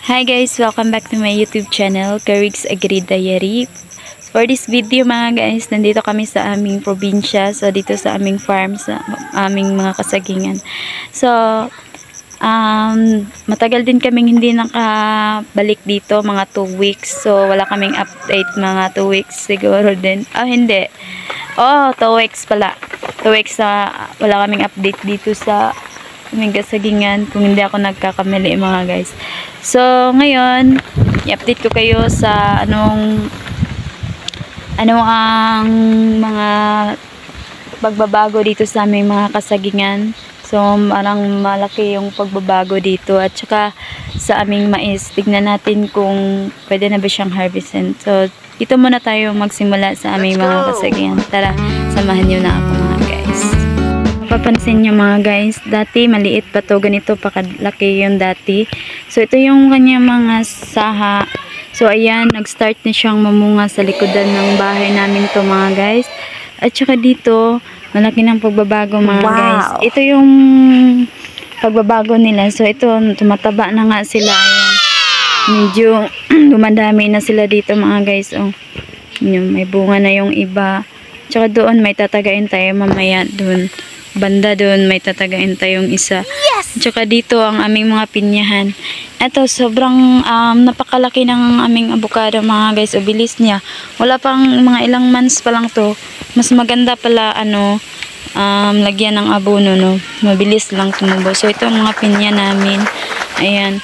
Hi guys, welcome back to my YouTube channel, Carrie's Agri Diary. For this video mga guys, nandito kami sa aming probinsya, so dito sa aming farm, sa aming mga kasagingan. So, matagal din kaming hindi nakabalik dito, mga 2 weeks. So, wala kaming update, mga 2 weeks siguro din. Hindi. 2 weeks pala. 2 weeks na wala kaming update dito sa aming kasagingan, kung hindi ako nagkakamali mga guys. So, ngayon, i-update ko kayo sa ano ang mga pagbabago dito sa aming mga kasagingan. So, parang malaki yung pagbabago dito. At saka sa aming mais, tignan natin kung pwede na ba siyang harvestin. So, dito muna tayo magsimula sa aming mga kasagingan. Tara, samahan nyo na ako mga guys. Papansin nyo mga guys, dati maliit pa to, ganito pa kalaki yung dati. So ito yung kanyang mga saha. So ayan, nag-start na siyang mamunga sa likodan ng bahay namin to mga guys. At saka dito, malaki ng pagbabago mga guys. Ito yung pagbabago nila. So ito, tumataba na nga sila. Ayan. Medyo dumadami na sila dito mga guys. Oh, yun, may bunga na yung iba. Tsaka doon may tatagain tayo mamaya doon. Banda doon may tatagain tayong isa. Yes! Tsaka dito ang aming mga pinyahan. Ito sobrang napakalaki ng aming avocado mga guys. O bilis niya. Wala pang mga ilang months pa lang to. Mas maganda pala lagyan ng abono no. Mabilis lang tumubo. So ito ang mga pinya namin. Ayan.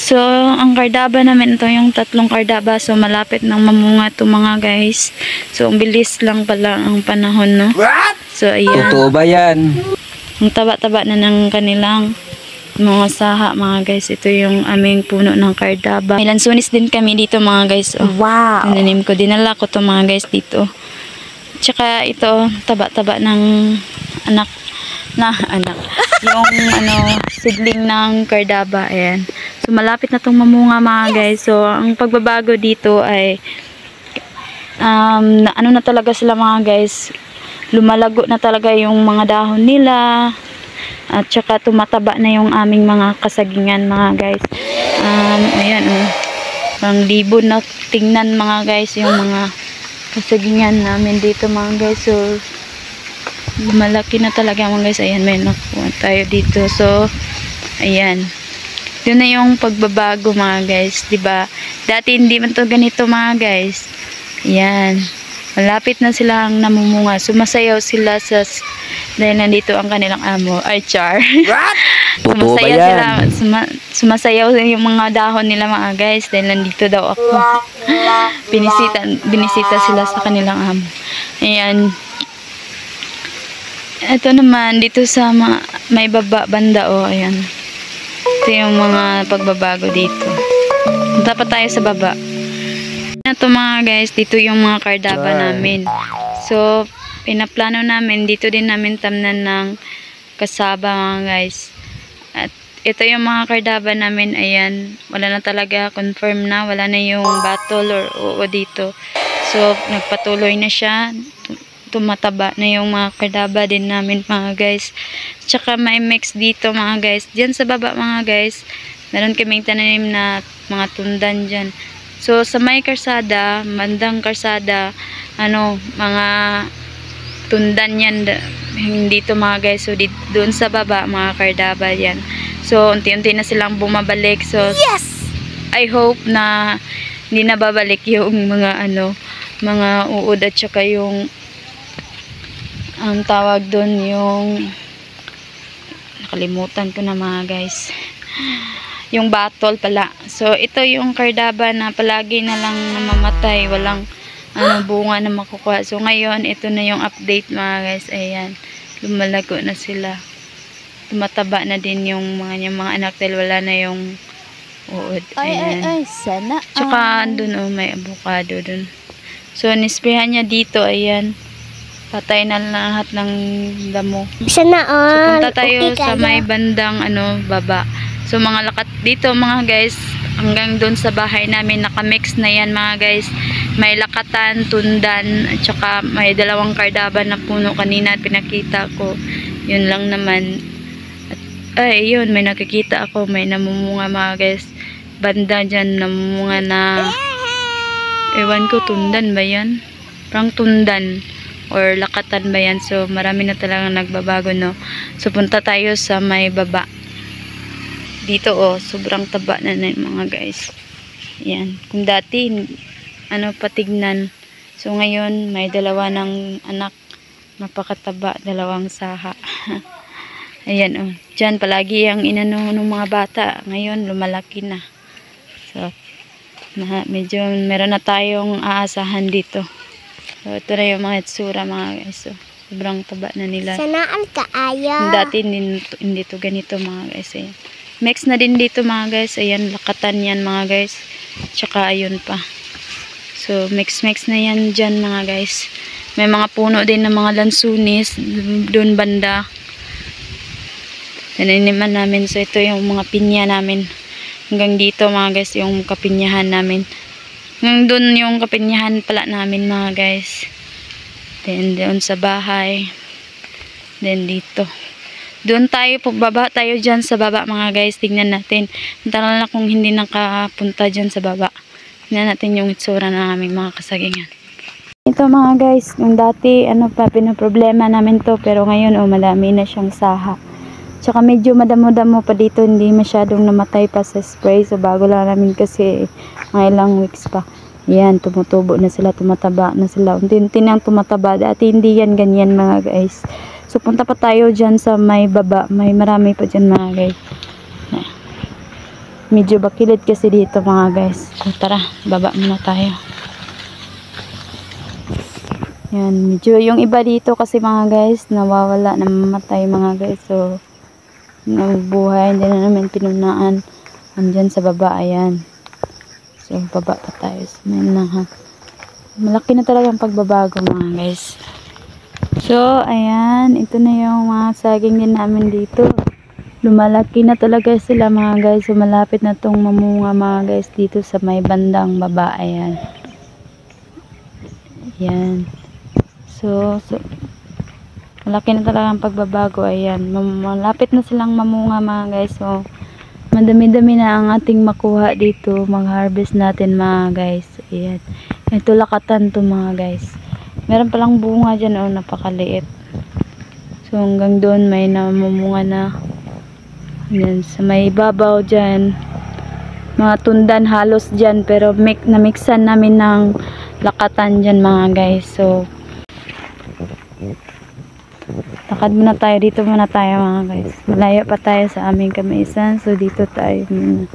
So, ang kardaba namin, ito yung 3 kardaba. So, malapit nang mamunga ito mga guys. So, ang bilis lang pala ang panahon, no? What? So, ayan. Totoo ba yan? Ang taba-taba na ng kanilang mga saha, mga guys. Ito yung aming puno ng kardaba. May lansunis din kami dito, mga guys. Oh, wow! Nananim ko. Dinala ko to mga guys, dito. Tsaka, ito, taba-taba ng anak. Yung, seedling ng kardaba. Ayan. So, malapit na itong mamunga mga guys. So, ang pagbabago dito ay na talaga sila mga guys. Lumalago na talaga yung mga dahon nila. At saka tumataba na yung aming mga kasagingan mga guys. Ayan pang libo na tingnan mga guys yung mga kasagingan namin dito mga guys. So, lumalaki na talaga mga guys. Ayan, may nakuha tayo dito. So, ayan. Yun na yung pagbabago mga guys, 'di ba? Dati hindi man to ganito mga guys. Ayan. Malapit na silang namumunga. Sumasayaw sila dahil nandito ang kanilang amo. Ay, char. Sumasayaw sila. Sumasayaw yung mga dahon nila mga guys dahil nandito daw ako. Binisita sila sa kanilang amo. Ayan. Ito naman dito sa may banda ayan. Ito yung mga pagbabago dito. Punta pa tayo sa baba. Ito mga guys, dito yung mga kardaba namin. So, pinaplano namin, dito din namin tamnan ng kasaba mga guys. At ito yung mga kardaba namin, ayan. Wala na talaga, confirm na. Wala na yung battle or oo dito. So, nagpatuloy na siya. Tumataba na yung mga kardaba din namin mga guys. Tsaka may mix dito mga guys. Diyan sa baba mga guys, meron kaming tananim na mga tundan dyan. So sa may karsada, bandang karsada, mga tundan yan dito mga guys. So doon sa baba mga kardaba yan. So unti-unti na silang bumabalik. So yes! I hope na hindi na babalik yung mga mga uod at saka yung ang tawag doon yung nakalimutan ko na mga guys, yung battle pala. So ito yung kardaba na palagi na lang namamatay, walang bunga na makukuha. So ngayon ito na yung update mga guys. Ayan, lumalago na sila, tumataba na din yung mga anak dahil wala na yung uod. Ayan. Sana tsaka andun may avocado dun. So nisprehan niya dito. Ayan, patay na lahat ng damo. Sana So punta tayo sa may bandang baba. So mga lakat dito mga guys, hanggang doon sa bahay namin nakamix na yan mga guys. May lakatan, tundan, at saka may 2 kardaba na puno kanina at pinakita ko. Yun lang naman. At, yun, may nakikita ako, may namumunga mga guys. banda dyan na mga na, ewan ko, tundan ba yan? Parang tundan or lakatan ba yan? So marami na talagang nagbabago, no? So punta tayo sa may baba. Dito sobrang taba na mga guys. Yan. Kung dati, patignan. So ngayon, may dalawa ng anak. Napakataba, dalawang saha. Ayan Diyan palagi ang inano ng mga bata. Ngayon, lumalaki na. So, medyo meron na tayong aasahan dito. So, ito na yung mga itsura mga guys. So, sobrang taba na nila. Sanaan ka, Aya. Dati hindi to ganito mga guys. Ayan. Mix na din dito mga guys. Ayan, lakatan yan mga guys. Tsaka ayun pa. So, mix na yan dyan mga guys. May mga puno din ng mga lansunis. Doon banda. Tinaniman namin. So, ito yung mga pinya namin. Hanggang dito mga guys, yung kapinyahan namin. Hanggang doon yung kapinyahan pala namin mga guys. Then, doon sa bahay. Then, dito. Doon tayo, baba tayo dyan sa baba mga guys. Tignan natin. Tara na kung hindi nakapunta dyan sa baba. Tignan natin yung itsura ng aming mga kasagingan. Ito mga guys, yung dati, pinoproblema namin to. Pero ngayon, madami na siyang saha. Tsaka medyo madamo-damo pa dito, hindi masyadong namatay pa sa spray. So bago lang namin kasi mga ilang weeks pa. Yan, tumutubo na sila, tumataba na sila. Unti-unti nang tumataba. Dati hindi yan ganyan mga guys. So punta pa tayo dyan sa may baba. May marami pa dyan mga guys. Medyo bakilid kasi dito mga guys. So tara, baba muna tayo. Yan, medyo yung iba dito kasi mga guys, nawawala, namamatay mga guys. So nabuhay, hindi na namin pinunaan. Andyan sa baba, ayan. So baba pa tayo. Malaki na talagang pagbabago mga guys. So ayan, ito na yung mga saging din namin dito. Lumalaki na talaga sila mga guys. So malapit na tong mamunga mga guys dito sa may bandang baba, ayan. Ayan. So malaki na talaga ang pagbabago. Ayan, malapit na silang mamunga mga guys. So madami-dami na ang ating makuha dito. Mag-harvest natin mga guys. Ayan, ito lakatan to mga guys. Meron palang bunga dyan, napakaliit. So hanggang doon may namumunga na. Ayan, sa may babaw dyan, mga tundan halos dyan, pero namixan namin ng lakatan dyan mga guys. So lakad muna tayo, dito muna tayo mga guys. Malayo pa tayo sa aming kamaisan. So dito tayo muna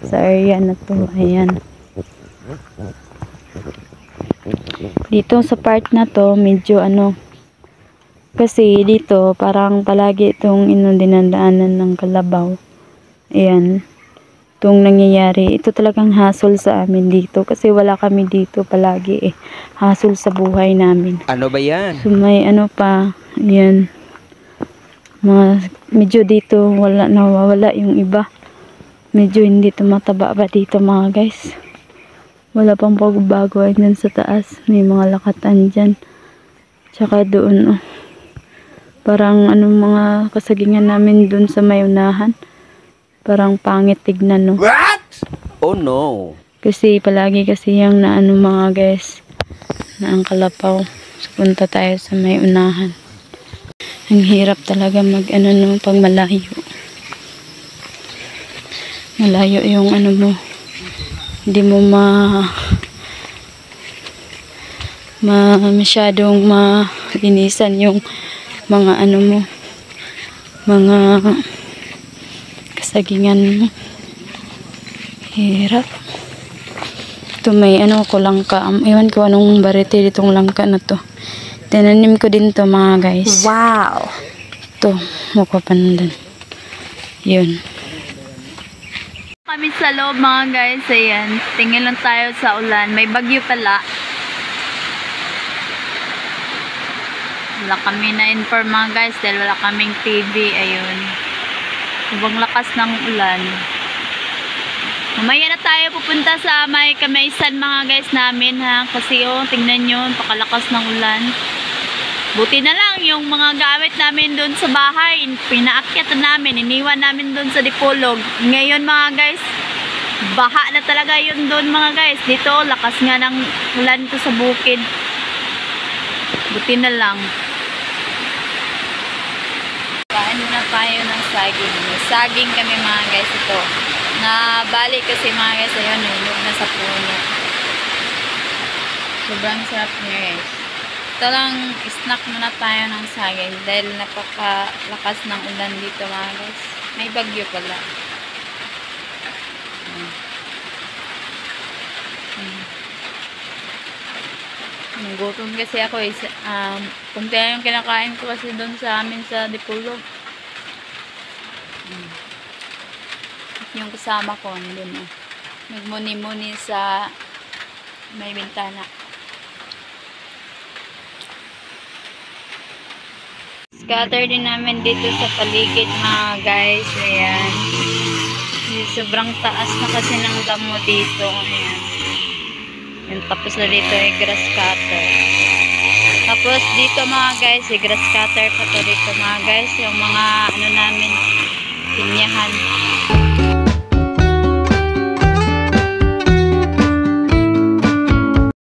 sa area na to. Ayan. Dito sa part na to, medyo kasi dito parang palagi itong dinadaanan ng kalabaw. Ayan. Itong nangyayari. Ito talagang hassle sa amin dito. Kasi wala kami dito palagi hassle sa buhay namin. Ano ba yan? So may pa. Ayan. Medyo dito nawawala yung iba. Medyo hindi tumataba pa dito mga guys. Wala pang pagbabago. Ayan sa taas. May mga lakatan dyan. Tsaka doon parang mga kasagingan namin doon sa may unahan. Parang pangit tignan, no? What? Oh no. Kasi palagi kasi yung mga guys na ang kalapaw. So, punta tayo sa may unahan. Ang hirap talaga pag malayo. Malayo yung mo. Hindi mo masyadong malinisan yung mga mo. Mga kasagingan mo. Hirap. Ito may ko langka. Ewan ko anong barete ditong langka na to. Tinanim ko din to mga guys. Wow! Ito, makapandan. Yun. Kami sa loob mga guys. Ayan. Tingin lang tayo sa ulan. May bagyo pala. Wala kami na-inform mga guys dahil wala kaming TV. Ayun. Ibang lakas ng ulan. Mamaya na tayo pupunta sa may kamaisan mga guys namin ha. Kasi tingnan nyo, pakalakas ng ulan. Buti na lang yung mga gamit namin doon sa bahay. Pinaakyat namin, iniwan namin doon sa Dipolog. Ngayon mga guys, Baha na talaga yun doon mga guys. Dito, lakas nga ng ulan to sa bukid. Buti na lang. Kain muna tayo ng saging. May saging kami mga guys ito. Nabalik kasi mga guys, ayun, hulog na sa puno. Sobrang sarap niya guys. Ito lang, snack muna tayo ng saging dahil napakalakas ng ulan dito mga guys. May bagyo pala. Gutom kasi ako eh. Kunti yung kinakain ko kasi doon sa amin sa Dipolog. Yung kasama ko doon nagmuni-muni sa may bintana. Scatter din namin dito sa paligid mga guys. Ayan. Sobrang taas na kasi ng damo dito. Ayan. Yung tapos na dito ay grass cutter. Tapos dito mga guys, grass cutter pa to dito mga guys. Yung mga ano namin, pinyahan.